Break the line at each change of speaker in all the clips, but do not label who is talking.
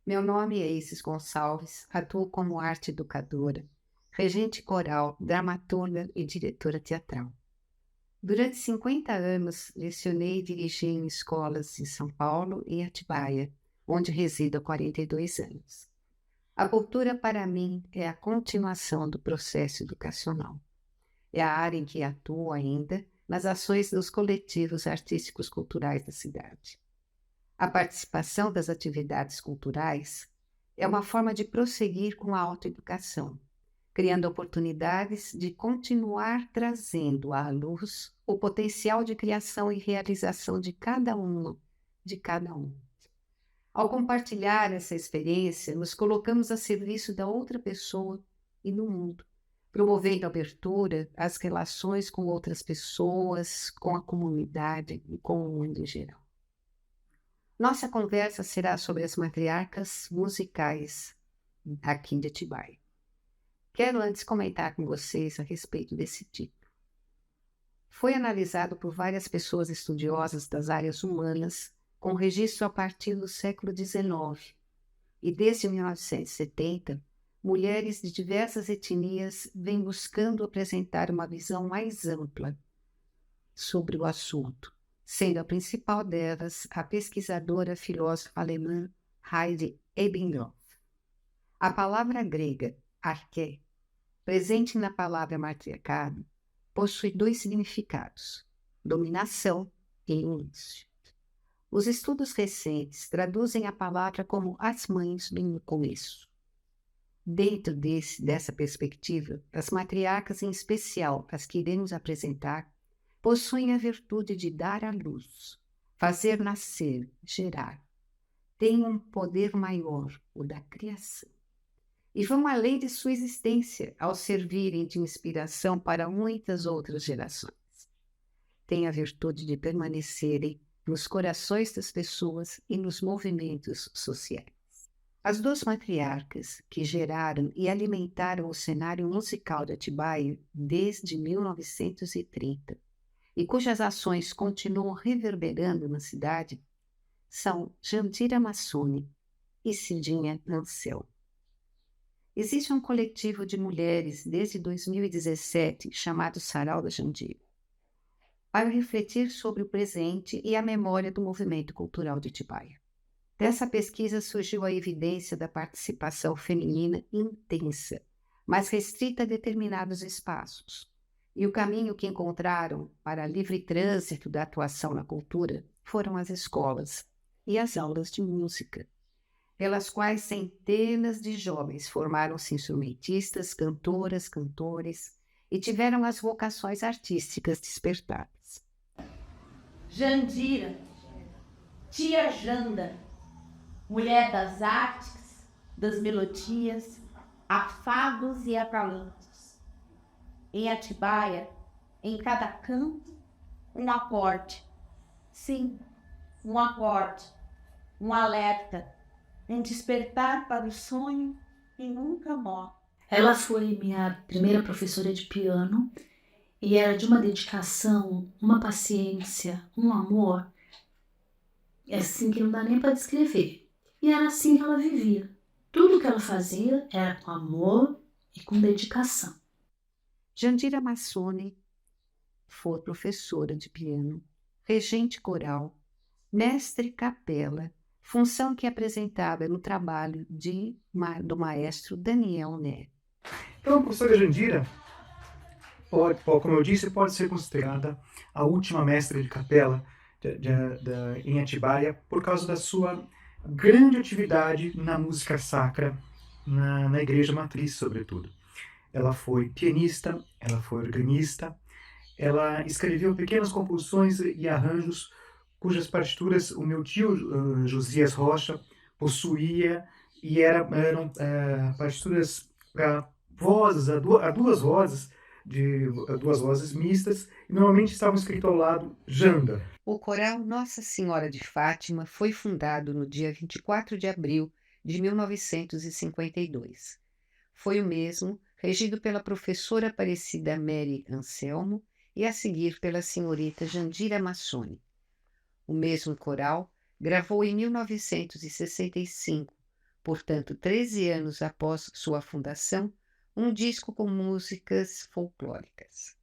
Meu nome é Isis Gonçalves, atuo como arte educadora, regente coral, dramaturga e diretora teatral. Durante 50 anos, lecionei e dirigi em escolas em São Paulo e Atibaia, onde resido há 42 anos. A cultura, para mim, é a continuação do processo educacional. É a área em que atuo ainda nas ações dos coletivos artísticos culturais da cidade. A participação das atividades culturais é uma forma de prosseguir com a autoeducação, criando oportunidades de continuar trazendo à luz o potencial de criação e realização de cada um. Ao compartilhar essa experiência, nos colocamos a serviço da outra pessoa e do mundo, promovendo a abertura às relações com outras pessoas, com a comunidade e com o mundo em geral. Nossa conversa será sobre as matriarcas musicais aqui de Atibaia. Quero antes comentar com vocês a respeito desse título. Foi analisado por várias pessoas estudiosas das áreas humanas, com registro a partir do século XIX, e desde 1970, mulheres de diversas etnias vêm buscando apresentar uma visão mais ampla sobre o assunto, sendo a principal delas a pesquisadora filósofa alemã Heidi Ebbinghoff. A palavra grega arché, presente na palavra matriarcado, possui dois significados: dominação e início. Os estudos recentes traduzem a palavra como as mães do começo. Dentro dessa perspectiva, as matriarcas, em especial as que iremos apresentar, possuem a virtude de dar à luz, fazer nascer, gerar. Têm um poder maior, o da criação. E vão além de sua existência ao servirem de inspiração para muitas outras gerações. Têm a virtude de permanecerem nos corações das pessoas e nos movimentos sociais. As duas matriarcas que geraram e alimentaram o cenário musical de Atibaia desde 1930 e cujas ações continuam reverberando na cidade são Jandira Massone e Cidinha Ansel. Existe um coletivo de mulheres desde 2017 chamado Sarau da Jandira, para refletir sobre o presente e a memória do movimento cultural de Atibaia. Dessa pesquisa surgiu a evidência da participação feminina intensa, mas restrita a determinados espaços. E o caminho que encontraram para livre trânsito da atuação na cultura foram as escolas e as aulas de música, pelas quais centenas de jovens formaram-se instrumentistas, cantoras, cantores e tiveram as vocações artísticas despertadas.
Jandira, tia Janda, mulher das artes, das melodias, afados e acalantos. Em Atibaia, em cada canto, um acorde. Sim, um acorde, um alerta, um despertar para o sonho que nunca morre.
Ela foi minha primeira professora de piano e era de uma dedicação, uma paciência, um amor, assim que não dá nem para descrever. E era assim que ela vivia. Tudo que ela fazia era com amor e com dedicação.
Jandira Massone foi professora de piano, regente coral, mestre capela, função que apresentava no trabalho do maestro Daniel Né.
Então, a professora Jandira, como eu disse, pode ser considerada a última mestra de capela em Atibaia por causa da sua grande atividade na música sacra, na igreja matriz, sobretudo. Ela foi pianista, ela foi organista, ela escreveu pequenas composições e arranjos cujas partituras o meu tio Josias Rocha possuía e eram partituras para vozes, a duas vozes, a duas vozes mistas, e normalmente estavam escrito ao lado Janda.
O coral Nossa Senhora de Fátima foi fundado no dia 24 de abril de 1952. Foi o mesmo regido pela professora Aparecida Mary Anselmo e a seguir pela senhorita Jandira Massone. O mesmo coral gravou em 1965, portanto 13 anos após sua fundação, um disco com músicas folclóricas.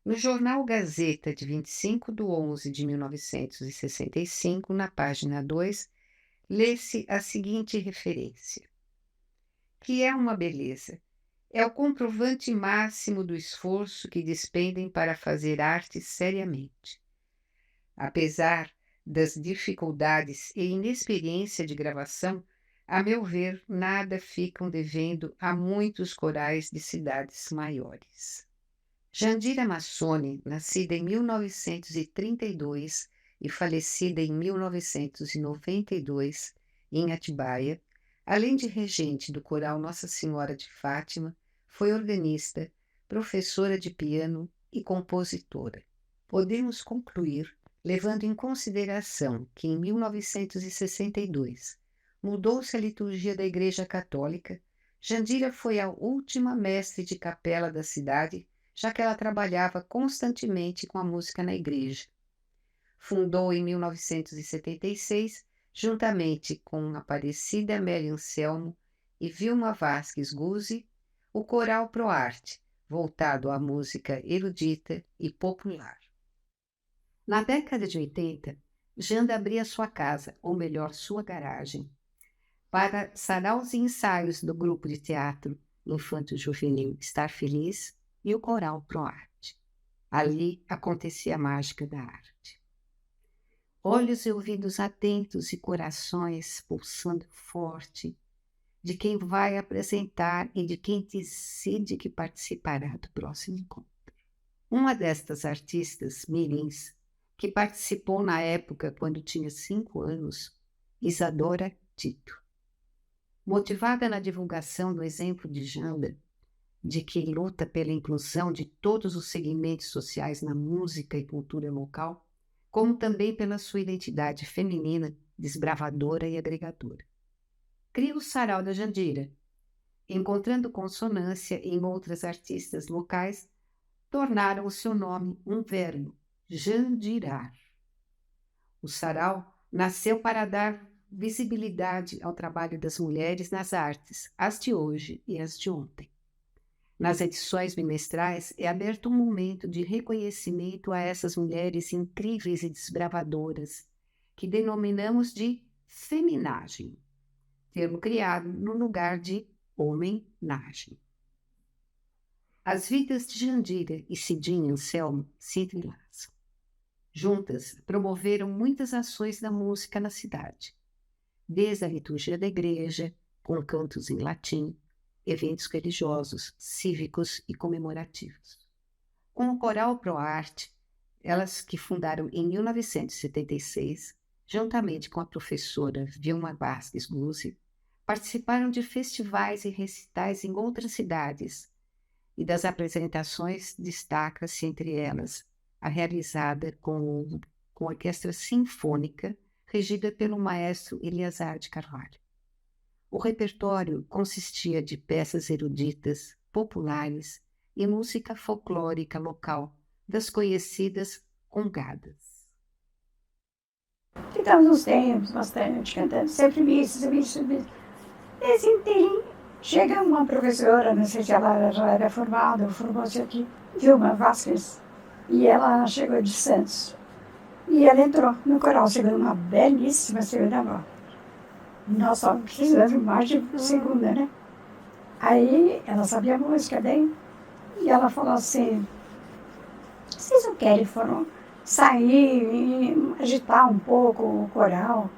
No jornal Gazeta, de 25/11/1965, na página 2, lê-se a seguinte referência: que é uma beleza. É o comprovante máximo do esforço que despendem para fazer arte seriamente. Apesar das dificuldades e inexperiência de gravação, a meu ver, nada ficam devendo a muitos corais de cidades maiores. Jandira Massone, nascida em 1932 e falecida em 1992, em Atibaia, além de regente do coral Nossa Senhora de Fátima, foi organista, professora de piano e compositora. Podemos concluir, levando em consideração que em 1962 mudou-se a liturgia da Igreja Católica, Jandira foi a última mestre de capela da cidade, já que ela trabalhava constantemente com a música na igreja. Fundou em 1976, juntamente com Aparecida Amélia Anselmo e Vilma Vasques Guzzi, o Coral ProArte, voltado à música erudita e popular. Na década de 80, Janda abria sua casa, ou melhor, sua garagem, para saraus e ensaios do grupo de teatro infanto-juvenil Estar Feliz e o Coral ProArte. Ali acontecia a mágica da arte. Olhos e ouvidos atentos e corações pulsando forte de quem vai apresentar e de quem decide que participará do próximo encontro. Uma destas artistas mirins, que participou na época quando tinha 5 anos, Isadora Tito. Motivada na divulgação do exemplo de Janda, de que luta pela inclusão de todos os segmentos sociais na música e cultura local, como também pela sua identidade feminina, desbravadora e agregadora. Cria o Sarau da Jandira, encontrando consonância em outras artistas locais, tornaram o seu nome um verbo, jandirar. O sarau nasceu para dar visibilidade ao trabalho das mulheres nas artes, as de hoje e as de ontem. Nas edições bimestrais é aberto um momento de reconhecimento a essas mulheres incríveis e desbravadoras, que denominamos de feminagem, termo criado no lugar de homenagem. As vidas de Jandira e Cidinha Anselmo se entrelaçam. Juntas, promoveram muitas ações da música na cidade, desde a liturgia da igreja, com cantos em latim, eventos religiosos, cívicos e comemorativos. Com o Coral ProArte, elas que fundaram em 1976, juntamente com a professora Vilma Vasques Guzzi, participaram de festivais e recitais em outras cidades, e das apresentações destaca-se entre elas a realizada com orquestra sinfônica, regida pelo maestro Eleazar de Carvalho. O repertório consistia de peças eruditas, populares e música folclórica local, das conhecidas congadas.
Ficamos uns tempos bastante cantando, sempre missas. Esse inteirinho, chega uma professora, não sei se ela já era formada ou formou-se aqui, Vilma Vasques, e ela chegou de Santos. E ela entrou no coral, chegando uma belíssima segunda voz. Nós só precisamos mais de segunda, né? Aí ela sabia a música bem, e ela falou assim: vocês não querem sair e agitar um pouco o coral?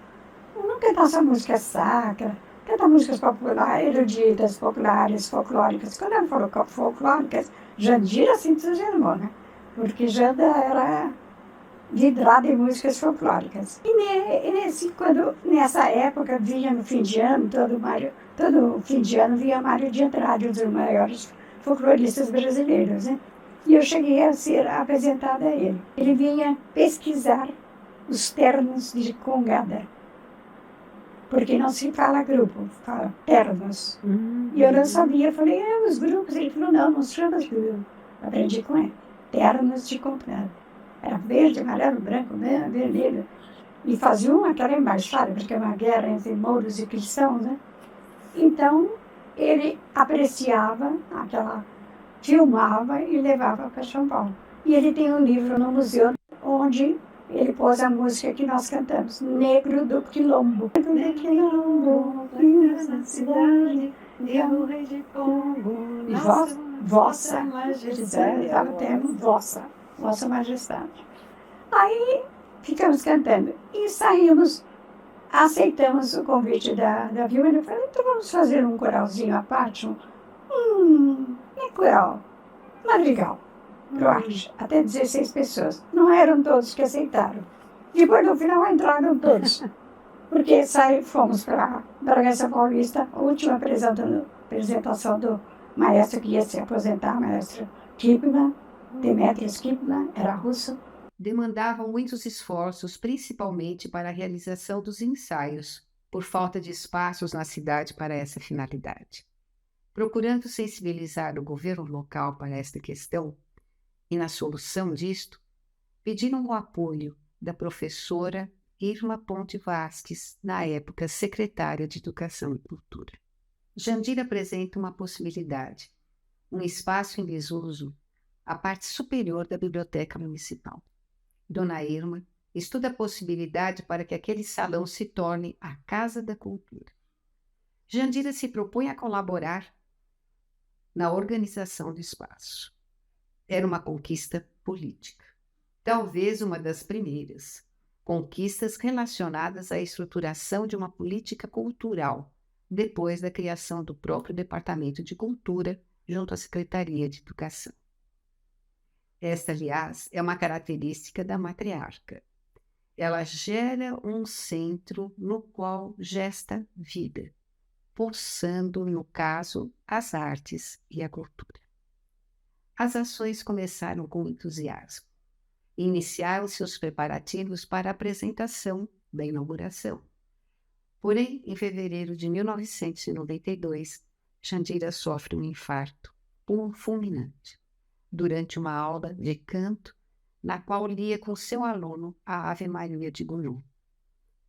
Não cantar essa música sacra, cantar músicas populares, eruditas, populares, folclóricas. Quando ela falou folclóricas, Jandira se entusiasmou, né? Porque Janda era vidrada em músicas folclóricas. Nessa época, vinha no fim de ano, todo fim de ano vinha Mário de Andrade, um dos maiores folcloristas brasileiros, né? E eu cheguei a ser apresentada a ele. Ele vinha pesquisar os termos de congada, porque não se fala grupo, fala termos. E eu não sabia, eu falei, os grupos. Ele falou, não chama grupo. Aprendi com ele. Termos de congada. Era verde, amarelo, branco, vermelho. e faziam aquela embaixada, porque é uma guerra entre mouros e cristãos, né? Então, ele apreciava filmava e levava para São Paulo. E ele tem um livro no museu onde ele pôs a música que nós cantamos, Negro do Quilombo. Negro do Quilombo, na cidade, e o rei de Congo, e vossa majestade, estava tendo vossa majestade. Aí ficamos cantando e saímos, aceitamos o convite da Vilma. Eu falei, então vamos fazer um coralzinho à parte, é coral, madrigal, eu acho, até 16 pessoas. Não eram todos que aceitaram. Depois, no final, entraram todos. Porque fomos para Bragança Paulista, a última apresentação do maestro que ia se aposentar, maestro Kipman, Demetrius Kipman, era russo.
Demandavam muitos esforços, principalmente para a realização dos ensaios, por falta de espaços na cidade para essa finalidade. Procurando sensibilizar o governo local para esta questão, e na solução disto, pediram o apoio da professora Irma Ponte Vasques, na época secretária de Educação e Cultura. Jandira apresenta uma possibilidade, um espaço em desuso, a parte superior da Biblioteca Municipal. Dona Irma estuda a possibilidade para que aquele salão se torne a Casa da Cultura. Jandira se propõe a colaborar na organização do espaço. Era uma conquista política, talvez uma das primeiras conquistas relacionadas à estruturação de uma política cultural, depois da criação do próprio Departamento de Cultura junto à Secretaria de Educação. Esta, aliás, é uma característica da matriarca. Ela gera um centro no qual gesta vida, pulsando, no caso, as artes e a cultura. As ações começaram com entusiasmo. Iniciaram-se os preparativos para a apresentação da inauguração. Porém, em fevereiro de 1992, Jandira sofre um infarto fulminante durante uma aula de canto, na qual lia com seu aluno a Ave Maria de Gounod,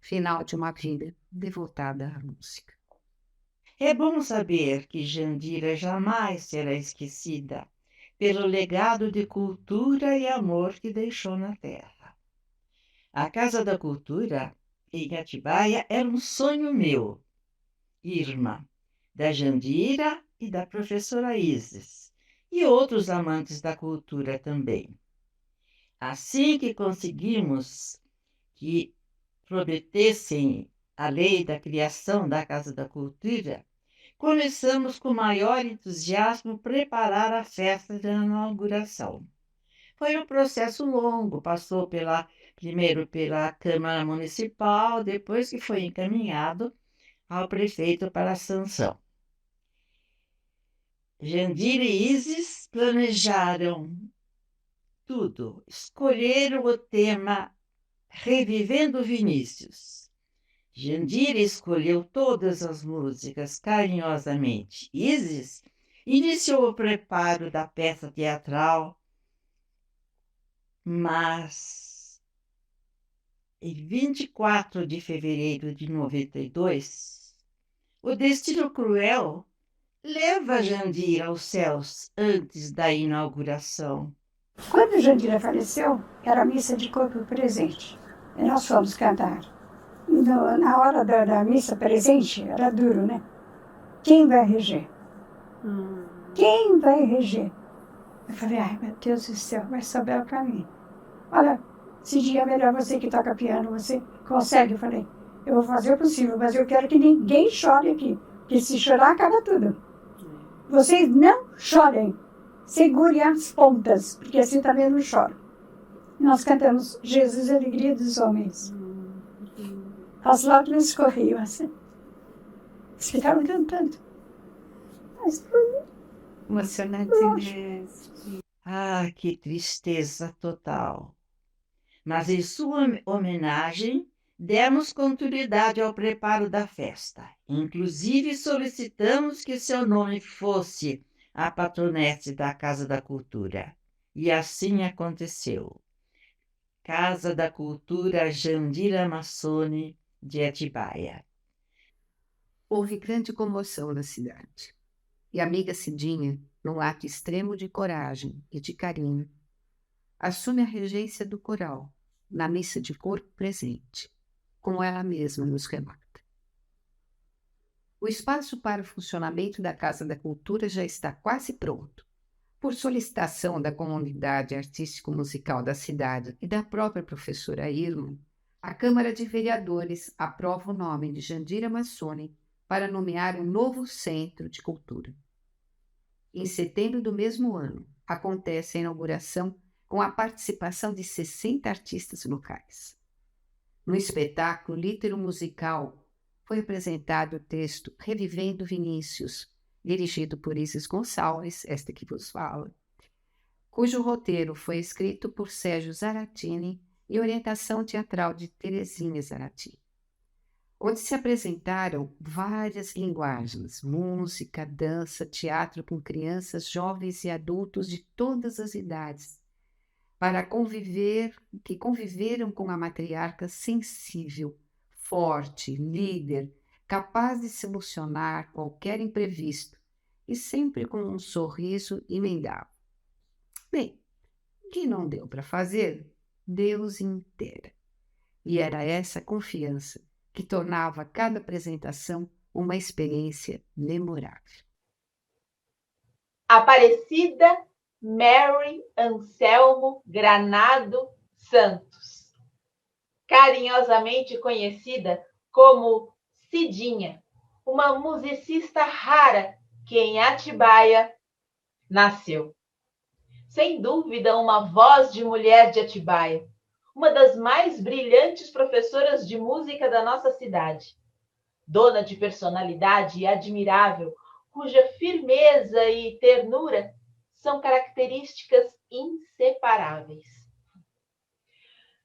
final de uma vida devotada à música.
É bom saber que Jandira jamais será esquecida pelo legado de cultura e amor que deixou na terra. A Casa da Cultura, em Atibaia, era um sonho meu, Irma, da Jandira e da professora Isis, e outros amantes da cultura também. Assim que conseguimos que prometessem a lei da criação da Casa da Cultura, começamos com maior entusiasmo preparar a festa de inauguração. Foi um processo longo, passou primeiro pela Câmara Municipal, depois que foi encaminhado ao prefeito para a sanção. Jandira e Isis planejaram tudo, escolheram o tema Revivendo Vinícius. Jandira escolheu todas as músicas carinhosamente. Isis iniciou o preparo da peça teatral, mas em 24 de fevereiro de 92, o destino cruel leva Jandira aos céus antes da inauguração.
Quando Jandira faleceu, era a missa de corpo presente. E nós fomos cantar. Na hora da missa presente, era duro, né? Quem vai reger? Quem vai reger? Eu falei, ai meu Deus do céu, vai sobrar para mim. Olha, esse dia é melhor você que toca piano, você consegue? Eu falei, eu vou fazer o possível, mas eu quero que ninguém chore aqui, porque se chorar, acaba tudo. Vocês não chorem, segurem as pontas, porque assim também não choro. Nós cantamos Jesus, Alegria dos Homens. As lágrimas escorriam assim. Eles ficaram cantando. Mas
Emocionante, né?
Ah, que tristeza total. Mas em sua homenagem, demos continuidade ao preparo da festa. Inclusive, solicitamos que seu nome fosse a patronesse da Casa da Cultura. E assim aconteceu. Casa da Cultura Jandira Massone de Atibaia.
Houve grande comoção na cidade. E a amiga Cidinha, num ato extremo de coragem e de carinho, assume a regência do coral, na missa de corpo presente, como ela mesma nos relata. O espaço para o funcionamento da Casa da Cultura já está quase pronto. Por solicitação da comunidade artístico-musical da cidade e da própria professora Irma, a Câmara de Vereadores aprova o nome de Jandira Massone para nomear um novo centro de cultura. Em setembro do mesmo ano, acontece a inauguração com a participação de 60 artistas locais. No espetáculo litero-musical, foi apresentado o texto Revivendo Vinícius, dirigido por Isis Gonçalves, esta que vos fala, cujo roteiro foi escrito por Sérgio Zaratini e orientação teatral de Terezinha Zaratini, onde se apresentaram várias linguagens, música, dança, teatro com crianças, jovens e adultos de todas as idades, que conviveram com a matriarca sensível, forte, líder, capaz de solucionar qualquer imprevisto e sempre com um sorriso imendável. Bem, o que não deu para fazer, Deus inteira. E era essa confiança que tornava cada apresentação uma experiência memorável.
Aparecida Mary Anselmo Granado Santos, carinhosamente conhecida como Cidinha, uma musicista rara que em Atibaia nasceu. Sem dúvida, uma voz de mulher de Atibaia, uma das mais brilhantes professoras de música da nossa cidade, dona de personalidade admirável, cuja firmeza e ternura são características inseparáveis.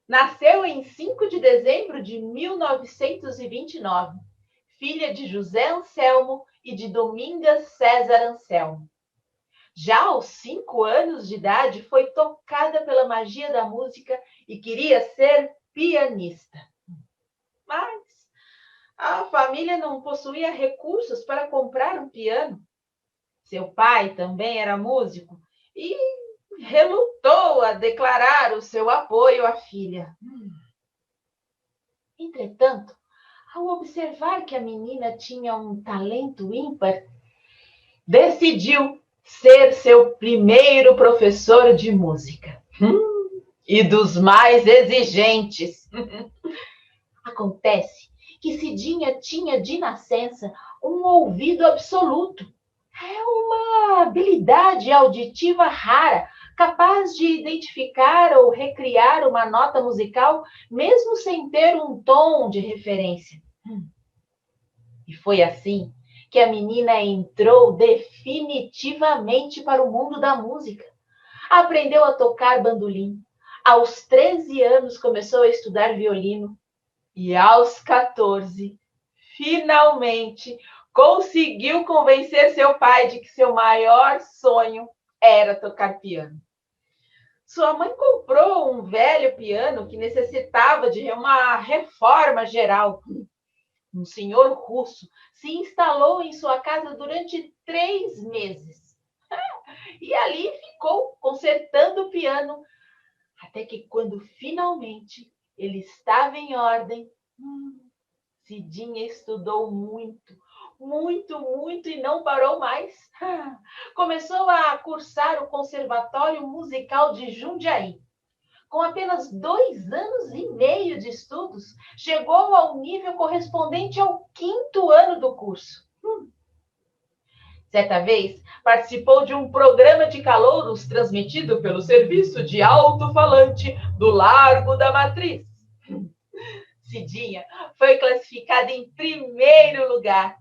Nasceu em 5 de dezembro de 1929, filha de José Anselmo e de Domingas César Anselmo. Já aos 5 anos de idade, foi tocada pela magia da música e queria ser pianista. Mas a família não possuía recursos para comprar um piano. Seu pai também era músico e relutou a declarar o seu apoio à filha. Entretanto, ao observar que a menina tinha um talento ímpar, decidiu ser seu primeiro professor de música. E dos mais exigentes. Acontece que Cidinha tinha de nascença um ouvido absoluto. É uma habilidade auditiva rara, capaz de identificar ou recriar uma nota musical, mesmo sem ter um tom de referência. E foi assim que a menina entrou definitivamente para o mundo da música. Aprendeu a tocar bandolim. Aos 13 anos começou a estudar violino. E aos 14, finalmente, conseguiu convencer seu pai de que seu maior sonho era tocar piano. Sua mãe comprou um velho piano que necessitava de uma reforma geral. Um senhor russo se instalou em sua casa durante 3 meses. E ali ficou consertando o piano, até que quando finalmente ele estava em ordem, Cidinha estudou muito, muito, muito e não parou mais. Começou a cursar o Conservatório Musical de Jundiaí. Com apenas 2 anos e meio de estudos, chegou ao nível correspondente ao 5º ano do curso. Certa vez, participou de um programa de calouros transmitido pelo serviço de alto-falante do Largo da Matriz. Cidinha foi classificada em 1º lugar.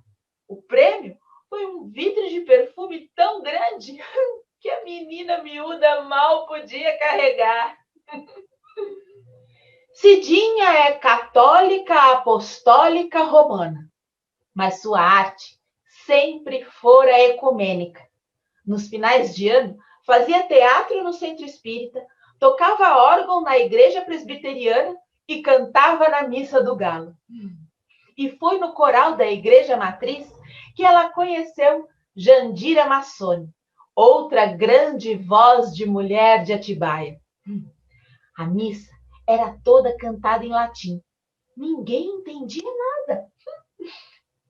O prêmio foi um vidro de perfume tão grande que a menina miúda mal podia carregar. Cidinha é católica apostólica romana, mas sua arte sempre fora ecumênica. Nos finais de ano, fazia teatro no centro espírita, tocava órgão na igreja presbiteriana e cantava na missa do galo. E foi no coral da igreja matriz que ela conheceu Jandira Massone, outra grande voz de mulher de Atibaia. A missa era toda cantada em latim. Ninguém entendia nada,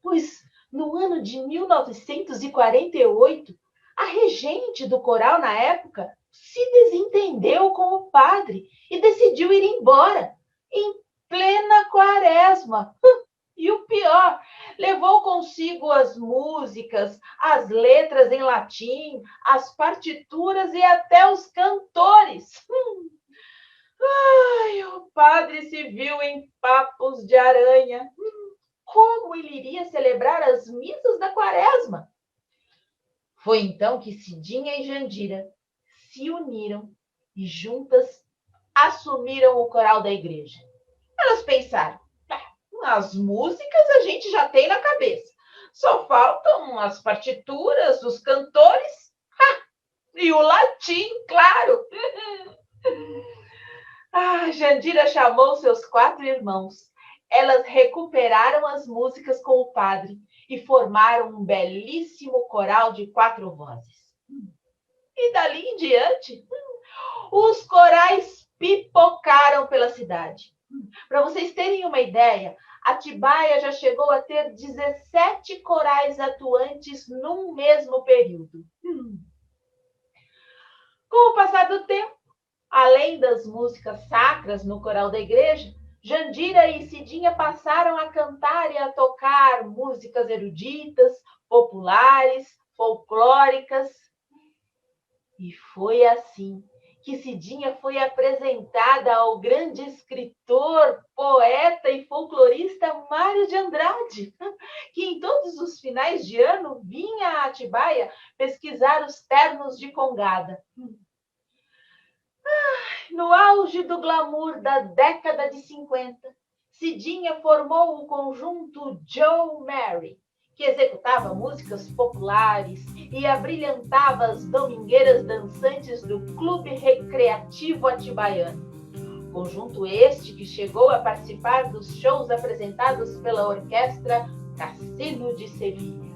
pois no ano de 1948, a regente do coral na época se desentendeu com o padre e decidiu ir embora em plena quaresma. E o pior, levou consigo as músicas, as letras em latim, as partituras e até os cantores. Ai, o padre se viu em papos de aranha. Como ele iria celebrar as missas da quaresma? Foi então que Cidinha e Jandira se uniram e juntas assumiram o coral da igreja. Elas pensaram, as músicas a gente já tem na cabeça. Só faltam as partituras, os cantores e o latim, claro. Jandira chamou seus 4 irmãos. Elas recuperaram as músicas com o padre e formaram um belíssimo coral de 4 vozes. E dali em diante, os corais pipocaram pela cidade. Para vocês terem uma ideia, Atibaia já chegou a ter 17 corais atuantes num mesmo período. Com o passar do tempo, além das músicas sacras no coral da igreja, Jandira e Cidinha passaram a cantar e a tocar músicas eruditas, populares, folclóricas. E foi assim que Cidinha foi apresentada ao grande escritor, poeta e folclorista Mário de Andrade, que em todos os finais de ano vinha a Atibaia pesquisar os ternos de Congada. No auge do glamour da década de 50, Cidinha formou o conjunto Joe Mary, que executava músicas populares e abrilhantava as domingueiras dançantes do Clube Recreativo Atibaiano. Conjunto este que chegou a participar dos shows apresentados pela orquestra Cassino de Sevilha.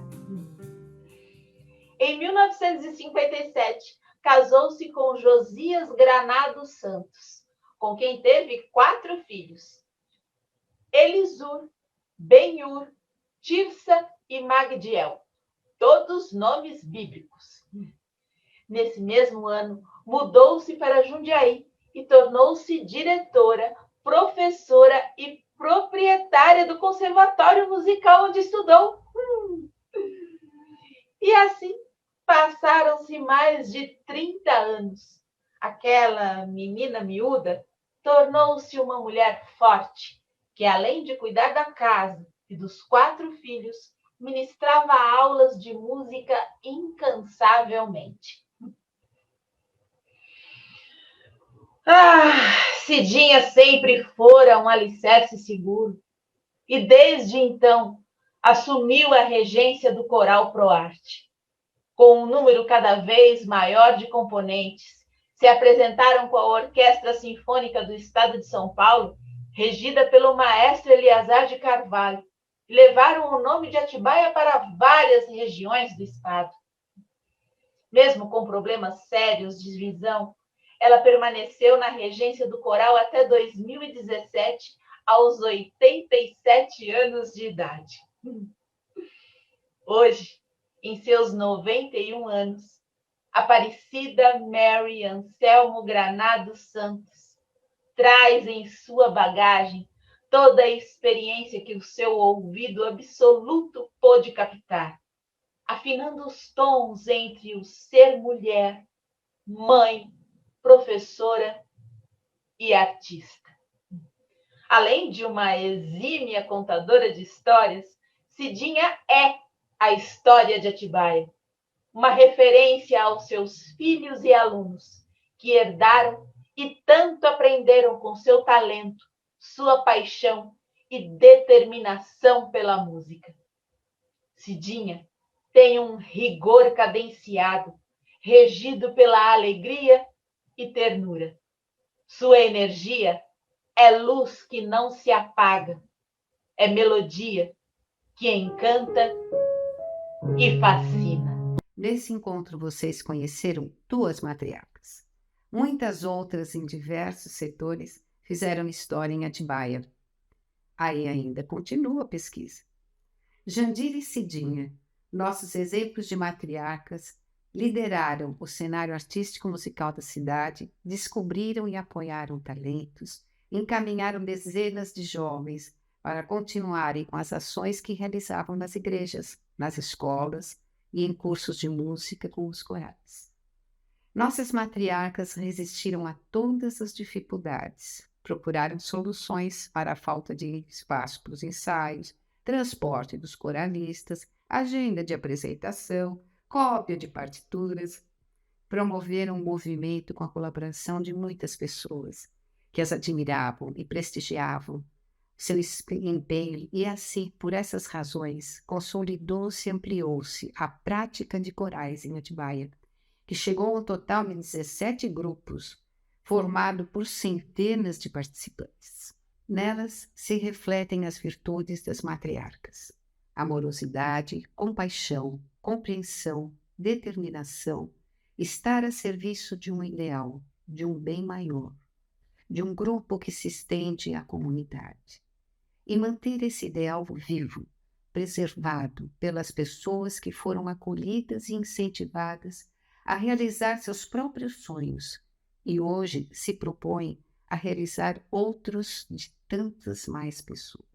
Em 1957, casou-se com Josias Granado Santos, com quem teve 4 filhos: Elisur, Benhur, Tirsa e Magdiel, todos nomes bíblicos. Nesse mesmo ano, mudou-se para Jundiaí e tornou-se diretora, professora e proprietária do Conservatório Musical onde estudou. E assim passaram-se mais de 30 anos. Aquela menina miúda tornou-se uma mulher forte, que além de cuidar da casa e dos 4 filhos, ministrava aulas de música incansavelmente. Cidinha sempre fora um alicerce seguro e desde então assumiu a regência do Coral Proarte. Com um número cada vez maior de componentes, se apresentaram com a Orquestra Sinfônica do Estado de São Paulo, regida pelo maestro Eleazar de Carvalho, e levaram o nome de Atibaia para várias regiões do estado. Mesmo com problemas sérios de visão, ela permaneceu na regência do coral até 2017, aos 87 anos de idade. Hoje, em seus 91 anos, Aparecida Mary Anselmo Granado Santos traz em sua bagagem toda a experiência que o seu ouvido absoluto pôde captar, afinando os tons entre o ser mulher, mãe, professora e artista. Além de uma exímia contadora de histórias, Cidinha é a história de Atibaia, uma referência aos seus filhos e alunos, que herdaram e tanto aprenderam com seu talento, sua paixão e determinação pela música. Cidinha tem um rigor cadenciado, regido pela alegria e ternura, Sua energia é luz que não se apaga, é melodia que encanta e fascina.
Nesse encontro, vocês conheceram 2 matriarcas. Muitas outras em diversos setores fizeram história em Atibaia. Aí ainda continua a pesquisa. Jandira e Cidinha, nossos exemplos de matriarcas, lideraram o cenário artístico musical da cidade, descobriram e apoiaram talentos, encaminharam dezenas de jovens para continuarem com as ações que realizavam nas igrejas, nas escolas e em cursos de música com os corais. Nossas matriarcas resistiram a todas as dificuldades, procuraram soluções para a falta de espaço para os ensaios, transporte dos coralistas, agenda de apresentação, cópia de partituras. Promoveram um movimento com a colaboração de muitas pessoas que as admiravam e prestigiavam seu empenho, e assim, por essas razões, consolidou-se e ampliou-se a prática de corais em Atibaia, que chegou a um total de 17 grupos, formado por centenas de participantes. Nelas se refletem as virtudes das matriarcas: amorosidade, compaixão, compreensão, determinação, estar a serviço de um ideal, de um bem maior, de um grupo que se estende à comunidade. E manter esse ideal vivo, preservado pelas pessoas que foram acolhidas e incentivadas a realizar seus próprios sonhos e hoje se propõem a realizar outros de tantas mais pessoas.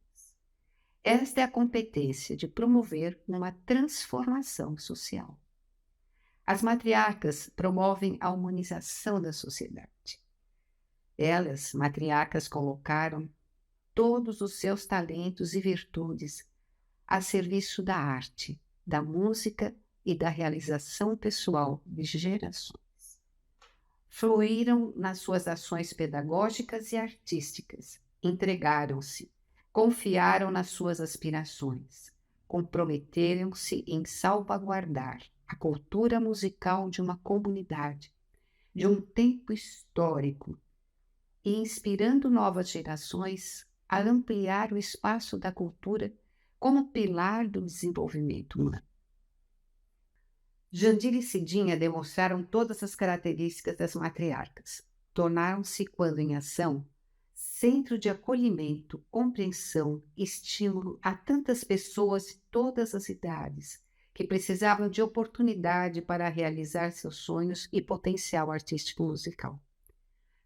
Esta é a competência de promover uma transformação social. As matriarcas promovem a humanização da sociedade. Elas, matriarcas, colocaram todos os seus talentos e virtudes a serviço da arte, da música e da realização pessoal de gerações. Fluíram nas suas ações pedagógicas e artísticas, entregaram-se, confiaram nas suas aspirações, comprometeram-se em salvaguardar a cultura musical de uma comunidade, de um tempo histórico, e inspirando novas gerações a ampliar o espaço da cultura como pilar do desenvolvimento humano. Jandira e Cidinha demonstraram todas as características das matriarcas. Tornaram-se, quando em ação, centro de acolhimento, compreensão, estímulo a tantas pessoas de todas as idades que precisavam de oportunidade para realizar seus sonhos e potencial artístico musical.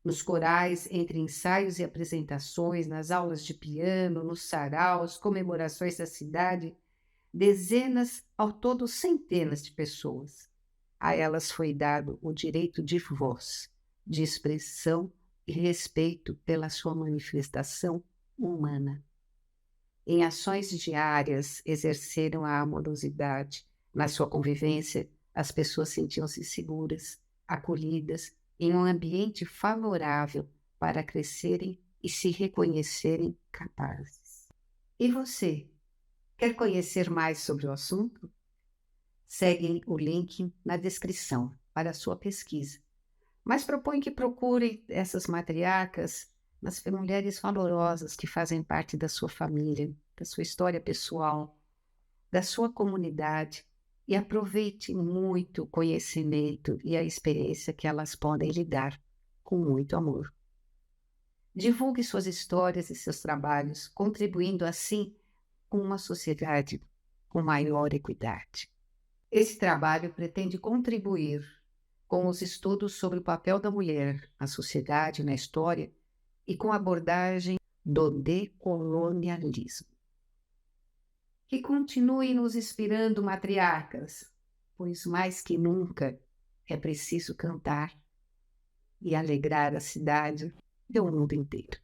Nos corais, entre ensaios e apresentações, nas aulas de piano, nos saraus, comemorações da cidade, dezenas, ao todo centenas de pessoas. A elas foi dado o direito de voz, de expressão e respeito pela sua manifestação humana. Em ações diárias, exerceram a amorosidade. Na sua convivência, as pessoas sentiam-se seguras, acolhidas, em um ambiente favorável para crescerem e se reconhecerem capazes. E você, quer conhecer mais sobre o assunto? Segue o link na descrição para a sua pesquisa. Mas proponho que procure essas matriarcas nas mulheres valorosas que fazem parte da sua família, da sua história pessoal, da sua comunidade, e aproveite muito o conhecimento e a experiência que elas podem lhe dar com muito amor. Divulgue suas histórias e seus trabalhos, contribuindo assim com uma sociedade com maior equidade. Esse trabalho pretende contribuir com os estudos sobre o papel da mulher na sociedade e na história e com a abordagem do decolonialismo. Que continue nos inspirando, matriarcas, pois mais que nunca é preciso cantar e alegrar a cidade e o mundo inteiro.